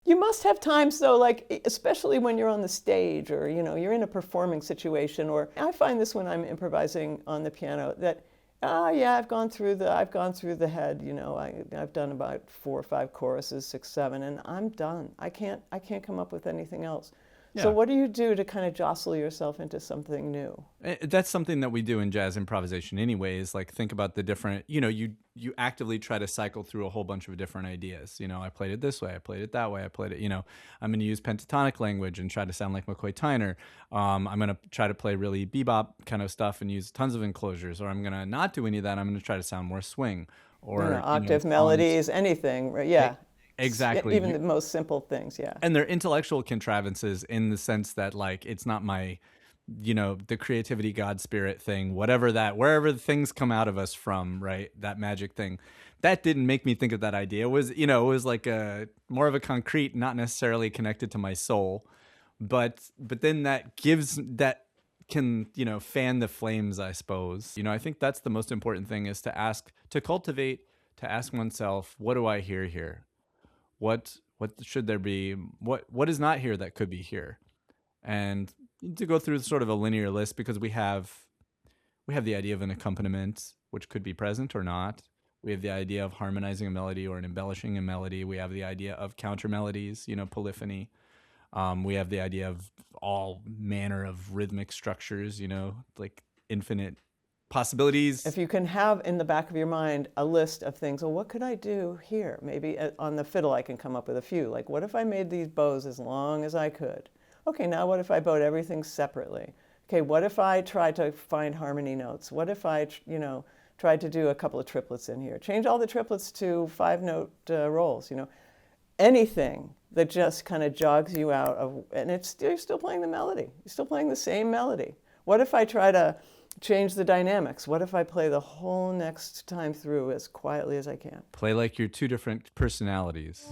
You must have times though, like especially when you're on the stage or you're in a performing situation. Or I find this when I'm improvising on the piano that yeah, I've gone through the head. I've done about 4 or 5 choruses, 6, 7, and I'm done. I can't come up with anything else. So Yeah. what do you do to kind of jostle yourself into something new? That's something that we do in jazz improvisation anyways. Like think about the different, you actively try to cycle through a whole bunch of different ideas. I played it this way, I played it that way, I played it, I'm going to use pentatonic language and try to sound like McCoy Tyner. I'm going to try to play really bebop kind of stuff and use tons of enclosures, or I'm going to not do any of that. I'm going to try to sound more swing or, Octave fall into, melodies, anything, right? e- Yeah. exactly. Even the most simple things, yeah. And they're intellectual contrivances in the sense that like it's not my the creativity god spirit thing, wherever the things come out of us from, right, that magic thing that didn't make me think of that idea. It was like a more of a concrete, not necessarily connected to my soul, but then that can fan the flames, I suppose. I think that's the most important thing, is to ask oneself, what do I hear here? What should there be? What is not here that could be here? And to go through sort of a linear list, because we have the idea of an accompaniment, which could be present or not. We have the idea of harmonizing a melody or an embellishing a melody. We have the idea of counter melodies, polyphony. We have the idea of all manner of rhythmic structures, like infinite possibilities. If you can have in the back of your mind a list of things, well, what could I do here? Maybe on the fiddle I can come up with a few. Like, what if I made these bows as long as I could? Okay, now what if I bowed everything separately? Okay, what if I tried to find harmony notes? What if I, tried to do a couple of triplets in here? Change all the triplets to 5-note rolls, anything that just kind of jogs you out of, and you're still playing the melody. You're still playing the same melody. What if I try to change the dynamics? What if I play the whole next time through as quietly as I can? Play like you're two different personalities.